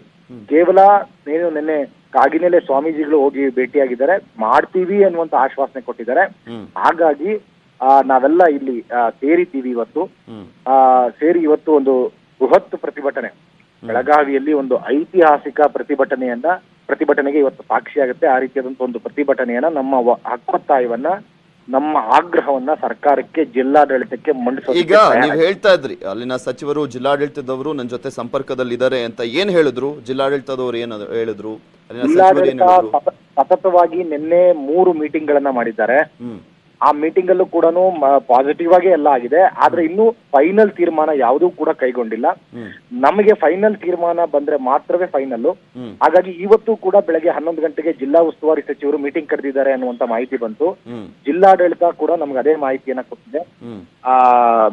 ಕೇವಲ ನಿನ್ನೆ ಕಾಗಿನೆಲೆ ಸ್ವಾಮೀಜಿಗಳು ಹೋಗಿ ಭೇಟಿಯಾಗಿದ್ದಾರೆ, ಮಾಡ್ತೀವಿ ಅನ್ನುವಂತ ಆಶ್ವಾಸನೆ ಕೊಟ್ಟಿದ್ದಾರೆ. ಹಾಗಾಗಿ ನಾವೆಲ್ಲ ಇಲ್ಲಿ ಸೇರಿದ್ದೀವಿ. ಇವತ್ತು ಒಂದು ಬೃಹತ್ ಪ್ರತಿಭಟನೆ ಬೆಳಗಾವಿಯಲ್ಲಿ, ಒಂದು ಐತಿಹಾಸಿಕ ಪ್ರತಿಭಟನೆಗೆ ಇವತ್ತು ಸಾಕ್ಷಿಯಾಗುತ್ತೆ. ಆ ರೀತಿಯಾದಂತ ಒಂದು ಪ್ರತಿಭಟನೆಯನ್ನ, ನಮ್ಮ ಹಕ್ಕೊತ್ತಾಯವನ್ನ, ನಮ್ಮ ಆಗ್ರಹವನ್ನ ಸರ್ಕಾರಕ್ಕೆ, ಜಿಲ್ಲಾಡಳಿತಕ್ಕೆ ಮಂಡಿಸೋದು. ಈಗ ನೀವು ಹೇಳ್ತಾ ಇದ್ರಿ ಅಲ್ಲಿನ ಸಚಿವರು, ಜಿಲ್ಲಾಡಳಿತದವರು ನನ್ನ ಜೊತೆ ಸಂಪರ್ಕದಲ್ಲಿದ್ದಾರೆ ಅಂತ. ಏನ್ ಹೇಳಿದ್ರು ಜಿಲ್ಲಾಡಳಿತದವರು? ಏನ್ ಹೇಳಿದ್ರು? ಜಿಲ್ಲಾಡಳಿತ ಸತತವಾಗಿ ನಿನ್ನೆ 3 ಮೀಟಿಂಗ್ ಗಳನ್ನ ಮಾಡಿದ್ದಾರೆ. ಆ ಮೀಟಿಂಗ್ ಅಲ್ಲೂ ಕೂಡ ಪಾಸಿಟಿವ್ ಆಗಿ ಎಲ್ಲ ಆಗಿದೆ. ಆದ್ರೆ ಇನ್ನು ಫೈನಲ್ ತೀರ್ಮಾನ ಯಾವುದೂ ಕೂಡ ಕೈಗೊಂಡಿಲ್ಲ. ನಮಗೆ ಫೈನಲ್ ತೀರ್ಮಾನ ಬಂದ್ರೆ ಮಾತ್ರವೇ ಫೈನಲ್. ಹಾಗಾಗಿ ಇವತ್ತು ಕೂಡ ಬೆಳಗ್ಗೆ 11 ಗಂಟೆಗೆ ಜಿಲ್ಲಾ ಉಸ್ತುವಾರಿ ಸಚಿವರು ಮೀಟಿಂಗ್ ಕರೆದಿದ್ದಾರೆ ಅನ್ನುವಂತ ಮಾಹಿತಿ ಬಂತು. ಜಿಲ್ಲಾಡಳಿತ ಕೂಡ ನಮ್ಗೆ ಅದೇ ಮಾಹಿತಿಯನ್ನ ಕೊಟ್ಟಿದೆ,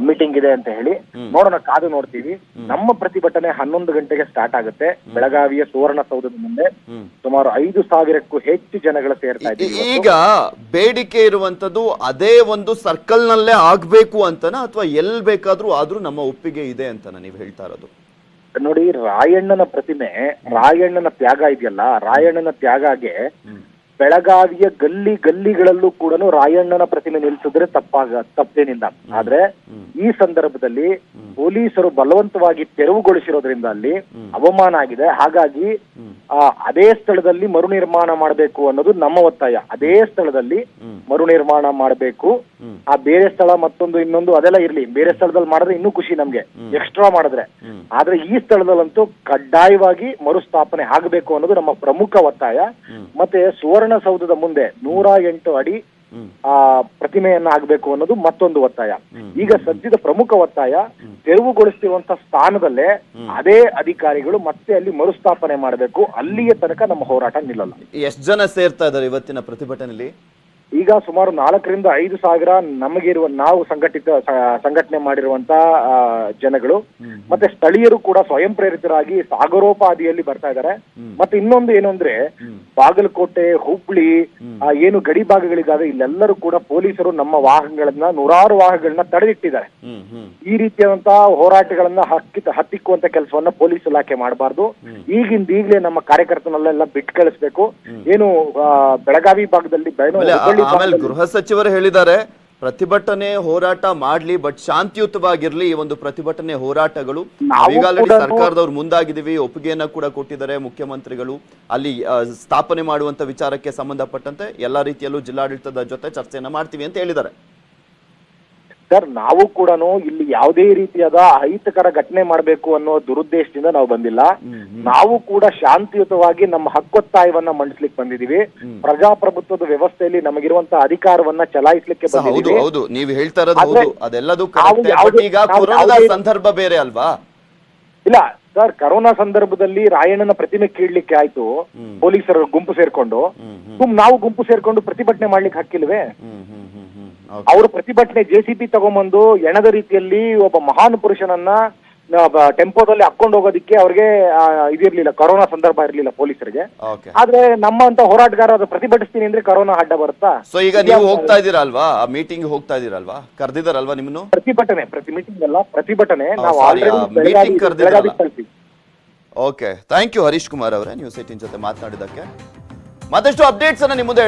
ಮೀಟಿಂಗ್ ಇದೆ ಅಂತ ಹೇಳಿ. ನೋಡೋಣ, ಕಾದು ನೋಡ್ತೀವಿ. ನಮ್ಮ ಪ್ರತಿಭಟನೆ 11 ಗಂಟೆಗೆ ಸ್ಟಾರ್ಟ್ ಆಗುತ್ತೆ. ಬೆಳಗಾವಿಯ ಸುವರ್ಣಸೌಧದ ಮುಂದೆ ಸುಮಾರು 5,000ಕ್ಕೂ ಹೆಚ್ಚು ಜನಗಳು ಸೇರ್ತಾ ಇದ್ದೀವಿ. ಈಗ ಬೇಡಿಕೆ ಇರುವಂತದ್ದು ಅದೇ ಒಂದು ಸರ್ಕಲ್ ನಲ್ಲೇ ಆಗ್ಬೇಕು ಅಂತನಾ, ಅಥವಾ ಎಲ್ ಬೇಕಾದ್ರೂ ಆದ್ರೂ ನಮ್ಮ ಒಪ್ಪಿಗೆ ಇದೆ ಅಂತನಾ ನೀವು ಹೇಳ್ತಾ ಇರೋದು? ನೋಡಿ, ರಾಯಣ್ಣನ ಪ್ರತಿಮೆ, ರಾಯಣ್ಣನ ತ್ಯಾಗ ಇದೆಯಲ್ಲ, ರಾಯಣ್ಣನ ತ್ಯಾಗಗೆ ಬೆಳಗಾವಿಯ ಗಲ್ಲಿಗಳಲ್ಲೂ ಕೂಡ ರಾಯಣ್ಣನ ಪ್ರತಿಮೆ ನಿಲ್ಲಿಸಿದ್ರೆ ತಪ್ಪೇನಿಲ್ಲ. ಆದ್ರೆ ಈ ಸಂದರ್ಭದಲ್ಲಿ ಪೊಲೀಸರು ಬಲವಂತವಾಗಿ ತೆರವುಗೊಳಿಸಿರೋದ್ರಿಂದ ಅಲ್ಲಿ ಅವಮಾನ ಆಗಿದೆ. ಹಾಗಾಗಿ ಅದೇ ಸ್ಥಳದಲ್ಲಿ ಮರು ನಿರ್ಮಾಣ ಮಾಡಬೇಕು ಅನ್ನೋದು ನಮ್ಮ ಒತ್ತಾಯ. ಅದೇ ಸ್ಥಳದಲ್ಲಿ ಮರು ನಿರ್ಮಾಣ ಮಾಡಬೇಕು. ಆ ಬೇರೆ ಸ್ಥಳ ಮತ್ತೊಂದು ಇನ್ನೊಂದು ಅದೆಲ್ಲ ಇರ್ಲಿ, ಬೇರೆ ಸ್ಥಳದಲ್ಲಿ ಮಾಡಿದ್ರೆ ಇನ್ನೂ ಖುಷಿ ನಮ್ಗೆ, ಎಕ್ಸ್ಟ್ರಾ ಮಾಡಿದ್ರೆ. ಆದ್ರೆ ಈ ಸ್ಥಳದಲ್ಲಂತೂ ಕಡ್ಡಾಯವಾಗಿ ಮರುಸ್ಥಾಪನೆ ಆಗಬೇಕು ಅನ್ನೋದು ನಮ್ಮ ಪ್ರಮುಖ ಒತ್ತಾಯ. ಮತ್ತೆ ಸುವರ್ಣಸೌಧದ ಮುಂದೆ 108 ಅಡಿ ಪ್ರತಿಮೆಯನ್ನ ಆಗ್ಬೇಕು ಅನ್ನೋದು ಮತ್ತೊಂದು ಒತ್ತಾಯ. ಈಗ ಸದ್ಯದ ಪ್ರಮುಖ ಒತ್ತಾಯ, ತೆರವುಗೊಳಿಸಿರುವಂತ ಸ್ಥಾನದಲ್ಲೇ ಅದೇ ಅಧಿಕಾರಿಗಳು ಮತ್ತೆ ಅಲ್ಲಿ ಮರುಸ್ಥಾಪನೆ ಮಾಡಬೇಕು. ಅಲ್ಲಿಯ ತನಕ ನಮ್ಮ ಹೋರಾಟ ನಿಲ್ಲಲ್ಲ. ಎಷ್ಟು ಜನ ಸೇರ್ತಾ ಇದ್ದಾರೆ ಇವತ್ತಿನ ಪ್ರತಿಭಟನೆಯಲ್ಲಿ? ಈಗ ಸುಮಾರು 4,000 ರಿಂದ 5,000 ನಮಗಿರುವ, ನಾವು ಸಂಘಟನೆ ಮಾಡಿರುವಂತ ಜನಗಳು ಮತ್ತೆ ಸ್ಥಳೀಯರು ಕೂಡ ಸ್ವಯಂ ಪ್ರೇರಿತರಾಗಿ ಸಾಗರೋಪಾದಿಯಲ್ಲಿ ಬರ್ತಾ ಇದ್ದಾರೆ. ಮತ್ತೆ ಇನ್ನೊಂದು ಏನು ಅಂದ್ರೆ, ಬಾಗಲಕೋಟೆ, ಹುಬ್ಳಿ ಏನು ಗಡಿ ಭಾಗಗಳಿದಾವೆ, ಇಲ್ಲೆಲ್ಲರೂ ಕೂಡ ಪೊಲೀಸರು ನಮ್ಮ ವಾಹನಗಳನ್ನ, 100 ವಾಹನಗಳನ್ನ ತಡೆದಿಟ್ಟಿದ್ದಾರೆ. ಈ ರೀತಿಯಾದಂತಹ ಹೋರಾಟಗಳನ್ನ ಹತ್ತಿಕ್ಕುವಂತ ಕೆಲಸವನ್ನ ಪೊಲೀಸ್ ಇಲಾಖೆ ಮಾಡಬಾರ್ದು. ಈಗಲೇ ನಮ್ಮ ಕಾರ್ಯಕರ್ತನಲ್ಲೆಲ್ಲ ಬಿಟ್ಟು ಕಳಿಸ್ಬೇಕು. ಏನು ಬೆಳಗಾವಿ ಭಾಗದಲ್ಲಿ ಆಮೇಲೆ ಗೃಹ ಸಚಿವರು ಹೇಳಿದ್ದಾರೆ ಪ್ರತಿಭಟನೆ ಹೋರಾಟ ಮಾಡ್ಲಿ, ಬಟ್ ಶಾಂತಿಯುತವಾಗಿರ್ಲಿ ಈ ಒಂದು ಪ್ರತಿಭಟನೆ ಹೋರಾಟಗಳು. ಈಗಾಗಲೇ ಸರ್ಕಾರದವ್ರು ಮುಂದಾಗಿದ್ದೀವಿ, ಒಪ್ಪಿಗೆಯನ್ನ ಕೂಡ ಕೊಟ್ಟಿದ್ದಾರೆ ಮುಖ್ಯಮಂತ್ರಿಗಳು. ಅಲ್ಲಿ ಸ್ಥಾಪನೆ ಮಾಡುವಂತ ವಿಚಾರಕ್ಕೆ ಸಂಬಂಧಪಟ್ಟಂತೆ ಎಲ್ಲಾ ರೀತಿಯಲ್ಲೂ ಜಿಲ್ಲಾಡಳಿತದ ಜೊತೆ ಚರ್ಚೆಯನ್ನ ಮಾಡ್ತೀವಿ ಅಂತ ಹೇಳಿದ್ದಾರೆ. ಸರ್ ನಾವು ಕೂಡ ಇಲ್ಲಿ ಯಾವುದೇ ರೀತಿಯಾದ ಅಹಿತಕರ ಘಟನೆ ಮಾಡಬೇಕು ಅನ್ನೋ ದುರುದ್ದೇಶದಿಂದ ನಾವು ಬಂದಿಲ್ಲ. ನಾವು ಕೂಡ ಶಾಂತಿಯುತವಾಗಿ ನಮ್ಮ ಹಕ್ಕೊತ್ತಾಯವನ್ನ ಮಂಡಿಸ್ಲಿಕ್ಕೆ ಬಂದಿದೀವಿ. ಪ್ರಜಾಪ್ರಭುತ್ವದ ವ್ಯವಸ್ಥೆಯಲ್ಲಿ ನಮಗಿರುವಂತಹ ಅಧಿಕಾರವನ್ನ ಚಲಾಯಿಸಲಿಕ್ಕೆ ಬಂದಿದ್ದೀವಿ. ಹೌದು, ನೀವು ಹೇಳ್ತಾ ಇರೋದು ಹೌದು, ಅದೆಲ್ಲದೂ ಕರೆಕ್ಟೇ. ಬಟ್ ಈಗ ಕೊರೋನಾದ ಸಂದರ್ಭ ಬೇರೆ ಅಲ್ವಾ? ಇಲ್ಲ ಸರ್, ಕರೋನಾ ಸಂದರ್ಭದಲ್ಲಿ ರಾಯಣ್ಣನ ಪ್ರತಿಮೆ ಕೀಳ್ಲಿಕ್ಕೆ ಆಯ್ತು, ಪೊಲೀಸರು ಗುಂಪು ಸೇರ್ಕೊಂಡು. ನಾವು ಗುಂಪು ಸೇರ್ಕೊಂಡು ಪ್ರತಿಭಟನೆ ಮಾಡ್ಲಿಕ್ಕೆ ಹಕ್ಕಿಲ್ವೇ? ಅವರು ಪ್ರತಿಭಟನೆ JCB ತಗೊಂಬಂದು ಎಣದ ರೀತಿಯಲ್ಲಿ ಒಬ್ಬ ಮಹಾನ್ ಪುರುಷನನ್ನ ಟೆಂಪೋದಲ್ಲಿ ಹಾಕೊಂಡು ಹೋಗೋದಿಕ್ಕೆ ಅವ್ರಿಗೆ ಇದಿರ್ಲಿಲ್ಲ, ಕರೋನಾ ಸಂದರ್ಭ ಇರ್ಲಿಲ್ಲ ಪೊಲೀಸರಿಗೆ. ಆದ್ರೆ ನಮ್ಮಂತ ಹೋರಾಟಗಾರ ಅದು ಪ್ರತಿಭಟಿಸ್ತೀನಿ ಅಂದ್ರೆ ಕರೋನಾ ಅಡ್ಡ ಬರುತ್ತಾ? ಸೊ ಈಗ ನೀವು ಹೋಗ್ತಾ ಇದೀರಲ್ವಾ, ಆ ಮೀಟಿಂಗ್ ಹೋಗ್ತಾ ಇದೀರಲ್ವಾ? ಕರ್ದಿದಾರಲ್ವಾ ನಿಮ್ಮನ್ನು? ಮೀಟಿಂಗ್ ಅಲ್ಲ, ಪ್ರತಿಭಟನೆ. ನಾವು ಮೀಟಿಂಗ್ ಕರ್ದಿರಲ್ಲ. Okay, thank you Harish Kumar ಅವರೇ, ನ್ಯೂಸ್ 18 ಜೊತೆ ಮಾತನಾಡಿದ್ದಕ್ಕೆ. ಮತ್ತಷ್ಟು ಅಪ್ಡೇಟ್ಸ್ ಅನ್ನ ನಿಮ್ಮ ಮುಂದೆ.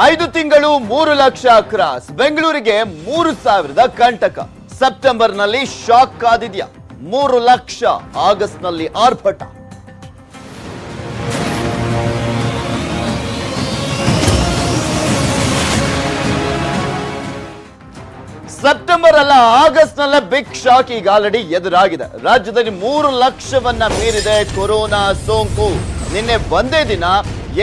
5 ತಿಂಗಳು 3 ಲಕ್ಷ ಕ್ರಾಸ್, ಬೆಂಗಳೂರಿಗೆ 3,000 ಕಂಟಕ. ಸೆಪ್ಟೆಂಬರ್ ನಲ್ಲಿ ಶಾಕ್ ಕಾದಿದ್ಯಾ? 3 ಲಕ್ಷ, ಆಗಸ್ಟ್ ನಲ್ಲಿ ಆರ್ಭಟ. ಸೆಪ್ಟೆಂಬರ್ ಅಲ್ಲ, ಆಗಸ್ಟ್ ನಲ್ಲೇ ಬಿಗ್ ಶಾಕ್ ಈಗ ಆಲ್ರೆಡಿ ಎದುರಾಗಿದೆ. ರಾಜ್ಯದಲ್ಲಿ 3 ಲಕ್ಷವನ್ನ ಮೀರಿದೆ ಕೊರೋನಾ ಸೋಂಕು. ನಿನ್ನೆ ಒಂದೇ ದಿನ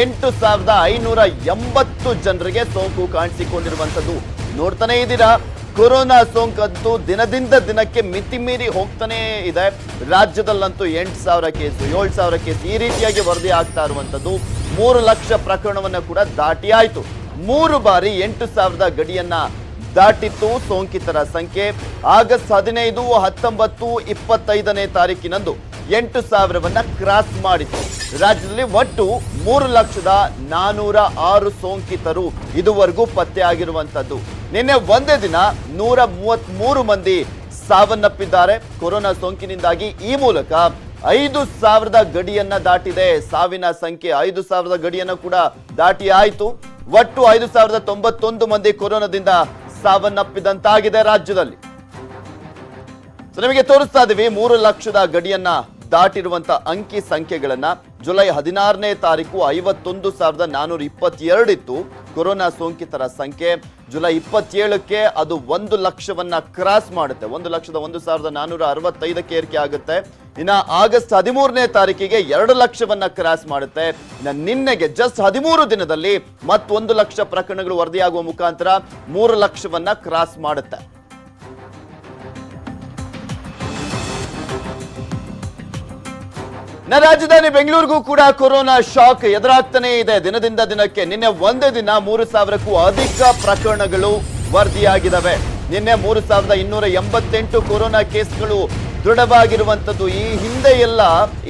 8,580 ಜನರಿಗೆ ಸೋಂಕು ಕಾಣಿಸಿಕೊಂಡಿರುವಂತದ್ದು. ನೋಡ್ತಾನೆ ಇದ್ದೀರಾ, ಕೊರೋನಾ ಸೋಂಕಂತೂ ದಿನದಿಂದ ದಿನಕ್ಕೆ ಮಿತಿ ಮೀರಿ ಹೋಗ್ತಾನೆ ಇದೆ. ರಾಜ್ಯದಲ್ಲಂತೂ 8,000 ಕೇಸು, 7,000 ಕೇಸು ಈ ರೀತಿಯಾಗಿ ವರದಿ ಆಗ್ತಾ ಇರುವಂತದ್ದು. 3 ಲಕ್ಷ ಪ್ರಕರಣವನ್ನ ಕೂಡ ದಾಟಿ ಆಯ್ತು. 3 ಬಾರಿ 8,000 ಗಡಿಯನ್ನ ದಾಟಿತ್ತು ಸೋಂಕಿತರ ಸಂಖ್ಯೆ. ಆಗಸ್ಟ್ 15, 19, 25ನೇ ತಾರೀಕಿನಂದು 8,000ವನ್ನ ಕ್ರಾಸ್ ಮಾಡಿತ್ತು. ರಾಜ್ಯದಲ್ಲಿ ಒಟ್ಟು 3,406 ಸೋಂಕಿತರು ಇದುವರೆಗೂ ಪತ್ತೆ ಆಗಿರುವಂತದ್ದು. ನಿನ್ನೆ ಒಂದೇ ದಿನ 133 ಮಂದಿ ಸಾವನ್ನಪ್ಪಿದ್ದಾರೆ ಕೊರೋನಾ ಸೋಂಕಿನಿಂದಾಗಿ. ಈ ಮೂಲಕ 5,000 ಗಡಿಯನ್ನ ದಾಟಿದೆ ಸಾವಿನ ಸಂಖ್ಯೆ. 5,000 ಗಡಿಯನ್ನ ಕೂಡ ದಾಟಿ ಆಯಿತು. ಒಟ್ಟು 5,091 ಮಂದಿ ಕೊರೋನಾದಿಂದ ಸಾವನ್ನಪ್ಪಿದಂತಾಗಿದೆ ರಾಜ್ಯದಲ್ಲಿ. ನಿಮಗೆ ತೋರಿಸ್ತಾ ಇದೀವಿ 3 ಲಕ್ಷದ ಗಡಿಯನ್ನ ದಾಟಿರುವಂತ ಅಂಕಿ ಸಂಖ್ಯೆಗಳನ್ನ. ಜುಲೈ 16ನೇ ತಾರೀಕು 51,422 ಇತ್ತು ಕೊರೋನಾ ಸೋಂಕಿತರ ಸಂಖ್ಯೆ. ಜುಲೈ 27ಕ್ಕೆ ಅದು 1 ಲಕ್ಷವನ್ನ ಕ್ರಾಸ್ ಮಾಡುತ್ತೆ. 1,01,465ಕ್ಕೆ ಏರಿಕೆ ಆಗುತ್ತೆ. ಇನ್ನ ಆಗಸ್ಟ್ 13ನೇ ತಾರೀಕಿಗೆ 2 ಲಕ್ಷವನ್ನ ಕ್ರಾಸ್ ಮಾಡುತ್ತೆ. ನಿನ್ನೆಗೆ ಜಸ್ಟ್ 13 ದಿನದಲ್ಲಿ ಮತ್ತೊಂದು ಲಕ್ಷ ಪ್ರಕರಣಗಳು ವರದಿಯಾಗುವ ಮುಖಾಂತರ 3 ಲಕ್ಷವನ್ನ ಕ್ರಾಸ್ ಮಾಡುತ್ತೆ. ರಾಜಧಾನಿ ಬೆಂಗಳೂರಿಗೂ ಕೂಡ ಕೊರೋನಾ ಶಾಕ್ ಎದುರಾಗ್ತಾನೆ ಇದೆ ದಿನದಿಂದ ದಿನಕ್ಕೆ. ನಿನ್ನೆ ಒಂದೇ ದಿನ 3,000ಕ್ಕೂ ಅಧಿಕ ಪ್ರಕರಣಗಳು ವರದಿಯಾಗಿದ್ದಾವೆ. ನಿನ್ನೆ 3,288 ಕೊರೋನಾ ಕೇಸ್ಗಳು ದೃಢವಾಗಿರುವಂತದ್ದು. ಈ ಹಿಂದೆ ಎಲ್ಲ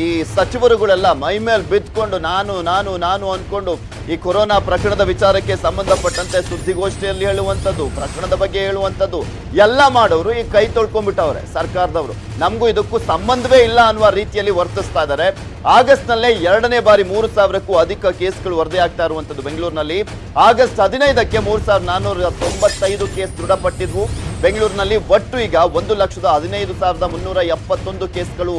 ಈ ಸಚಿವರುಗಳೆಲ್ಲ ಮೈ ಮೇಲೆ ಬಿದ್ಕೊಂಡು ನಾನು ಅನ್ಕೊಂಡು ಈ ಕೊರೋನಾ ಪ್ರಕರಣದ ವಿಚಾರಕ್ಕೆ ಸಂಬಂಧಪಟ್ಟಂತೆ ಸುದ್ದಿಗೋಷ್ಠಿಯಲ್ಲಿ ಹೇಳುವಂಥದ್ದು, ಪ್ರಕರಣದ ಬಗ್ಗೆ ಹೇಳುವಂಥದ್ದು ಎಲ್ಲ ಮಾಡೋರು ಈ ಕೈ ತೊಳ್ಕೊಂಡ್ಬಿಟ್ಟವ್ರೆ ಸರ್ಕಾರದವರು. ನಮಗೂ ಇದಕ್ಕೂ ಸಂಬಂಧವೇ ಇಲ್ಲ ಅನ್ನುವ ರೀತಿಯಲ್ಲಿ ವರ್ತಿಸ್ತಾ ಇದ್ದಾರೆ. ಆಗಸ್ಟ್ ನಲ್ಲೇ 2ನೇ ಬಾರಿ 3,000ಕ್ಕೂ ಅಧಿಕ ಕೇಸ್ಗಳು ವರದಿ ಆಗ್ತಾ ಇರುವಂತದ್ದು ಬೆಂಗಳೂರಿನಲ್ಲಿ. ಆಗಸ್ಟ್ 15ಕ್ಕೆ 3,495 ಕೇಸ್ ದೃಢಪಟ್ಟಿದ್ವು. ಬೆಂಗಳೂರಿನಲ್ಲಿ ಒಟ್ಟು ಈಗ 1,15,371 ಕೇಸ್ಗಳು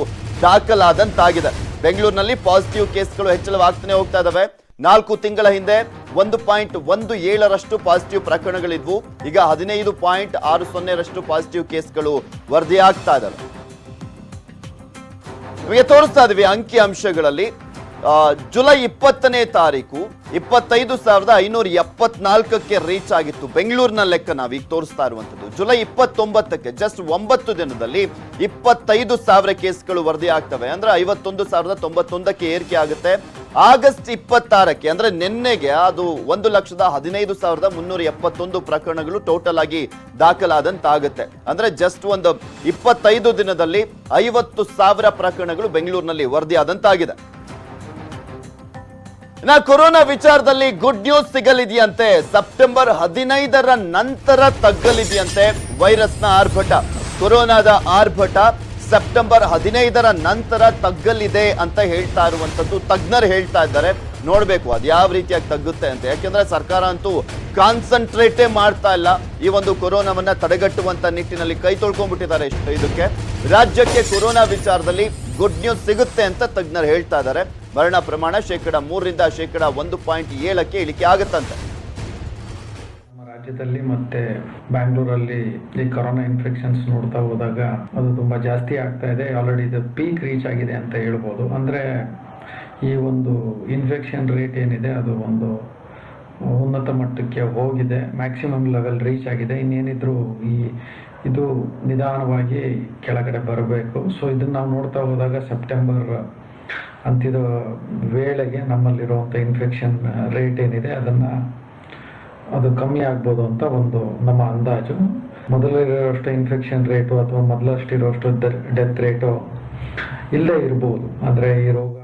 ದಾಖಲಾದಂತಾಗಿದೆ. ಬೆಂಗಳೂರಿನಲ್ಲಿ ಪಾಸಿಟಿವ್ ಕೇಸ್ಗಳು ಹೆಚ್ಚಳವಾಗ್ತಾನೆ ಹೋಗ್ತಾ ಇದಾವೆ. 4 ತಿಂಗಳ ಹಿಂದೆ 1.17ರಷ್ಟು ಪಾಸಿಟಿವ್ ಪ್ರಕರಣಗಳಿದ್ವು. ಈಗ 15.60ರಷ್ಟು ಪಾಸಿಟಿವ್ ಕೇಸ್ಗಳು ವರದಿ ಆಗ್ತಾ ಇದಾವೆ. ನಿಮಗೆ ತೋರಿಸ್ತಾ ಇದೀವಿ ಅಂಕಿ ಅಂಶಗಳಲ್ಲಿ. ಜುಲೈ 20ನೇ ತಾರೀಕು 25,574ಕ್ಕೆ ರೀಚ್ ಆಗಿತ್ತು ಬೆಂಗಳೂರಿನ ಲೆಕ್ಕ ನಾವೀಗ ತೋರಿಸ್ತಾ ಇರುವಂತದ್ದು. ಜುಲೈ 29ಕ್ಕೆ ಜಸ್ಟ್ 9 ದಿನದಲ್ಲಿ 25,000 ಕೇಸ್ಗಳು ವರದಿ ಆಗ್ತವೆ. ಅಂದ್ರೆ 51,091ಕ್ಕೆ ಏರಿಕೆ ಆಗುತ್ತೆ. ಆಗಸ್ಟ್ 26ಕ್ಕೆ ಅಂದ್ರೆ ನಿನ್ನೆಗೆ ಅದು 1,15,371 ಪ್ರಕರಣಗಳು ಟೋಟಲ್ ಆಗಿ ದಾಖಲಾದಂತಾಗುತ್ತೆ. ಅಂದ್ರೆ ಜಸ್ಟ್ ಒಂದು 25 ದಿನದಲ್ಲಿ 50,000 ಪ್ರಕರಣಗಳು ಬೆಂಗಳೂರಿನಲ್ಲಿ ವರದಿ ಆದಂತಾಗಿದೆ. ಕೊರೋನಾ ವಿಚಾರದಲ್ಲಿ ಗುಡ್ ನ್ಯೂಸ್ ಸಿಗಲಿದೆಯಂತೆ. ಸೆಪ್ಟೆಂಬರ್ 15ರ ನಂತರ ತಗ್ಗಲಿದೆಯಂತೆ ವೈರಸ್ನ ಆರ್ಭಟ. ಕೊರೋನಾದ ಆರ್ಭಟ ಸೆಪ್ಟೆಂಬರ್ 15ರ ನಂತರ ತಗ್ಗಲಿದೆ ಅಂತ ಹೇಳ್ತಾ ಇರುವಂತದ್ದು ತಜ್ಞರು ಹೇಳ್ತಾ ಇದ್ದಾರೆ. ನೋಡ್ಬೇಕು ಅದು ಯಾವ ರೀತಿಯಾಗಿ ತಗ್ಗುತ್ತೆ ಅಂತ. ಯಾಕೆಂದ್ರೆ ಸರ್ಕಾರ ಅಂತೂ ಕಾನ್ಸಂಟ್ರೇಟೇ ಮಾಡ್ತಾ ಇಲ್ಲ ಈ ಒಂದು ಕೊರೋನಾವನ್ನ ತಡೆಗಟ್ಟುವಂತ ನಿಟ್ಟಿನಲ್ಲಿ. ಕೈ ತೊಳ್ಕೊಂಡ್ಬಿಟ್ಟಿದ್ದಾರೆ ಇದಕ್ಕೆ. ರಾಜ್ಯಕ್ಕೆ ಕೊರೋನಾ ವಿಚಾರದಲ್ಲಿ ಗುಡ್ ನ್ಯೂಸ್ ಸಿಗುತ್ತೆ ಅಂತ ತಜ್ಞರು ಹೇಳ್ತಾ ಇದ್ದಾರೆ. ಮರಣ ಪ್ರಮಾಣ 3% 1.7ಕ್ಕೆ ಇಳಿಕೆ ಆಗುತ್ತಂತೆ. ರಾಜ್ಯದಲ್ಲಿ ಮತ್ತೆ ಬ್ಯಾಂಗ್ಳೂರಲ್ಲಿ ಈ ಕೊರೋನಾ ಇನ್ಫೆಕ್ಷನ್ಸ್ ನೋಡ್ತಾ ಹೋದಾಗ ಅದು ತುಂಬಾ ಜಾಸ್ತಿ ಆಗ್ತಾ ಇದೆ. ಆಲ್ರೆಡಿ ಇದು ಪೀಕ್ ರೀಚ್ ಆಗಿದೆ ಅಂತ ಹೇಳ್ಬೋದು. ಅಂದ್ರೆ ಈ ಒಂದು ಇನ್ಫೆಕ್ಷನ್ ರೇಟ್ ಏನಿದೆ ಅದು ಒಂದು ಉನ್ನತ ಮಟ್ಟಕ್ಕೆ ಹೋಗಿದೆ, ಮ್ಯಾಕ್ಸಿಮಮ್ ಲೆವೆಲ್ ರೀಚ್ ಆಗಿದೆ. ಇನ್ನೇನಿದ್ರು ಇದು ನಿಧಾನವಾಗಿ ಕೆಳಗಡೆ ಬರಬೇಕು. ಸೊ ಇದನ್ನ ನಾವು ನೋಡ್ತಾ ಹೋದಾಗ ಸೆಪ್ಟೆಂಬರ್ ಅಂತ್ಯದ ವೇಳೆಗೆ ನಮ್ಮಲ್ಲಿರುವಂಥ ಇನ್ಫೆಕ್ಷನ್ ರೇಟ್ ಏನಿದೆ ಅದು ಕಮ್ಮಿ ಆಗ್ಬೋದು ಅಂತ ಒಂದು ನಮ್ಮ ಅಂದಾಜು. ಮೊದಲಿರೋಷ್ಟು ಇನ್ಫೆಕ್ಷನ್ ರೇಟು ಅಥವಾ ಮೊದಲಷ್ಟಿರೋಷ್ಟು ಡೆತ್ ರೇಟು ಇಲ್ಲೇ ಇರ್ಬೋದು. ಅಂದರೆ ಈ ರೋಗ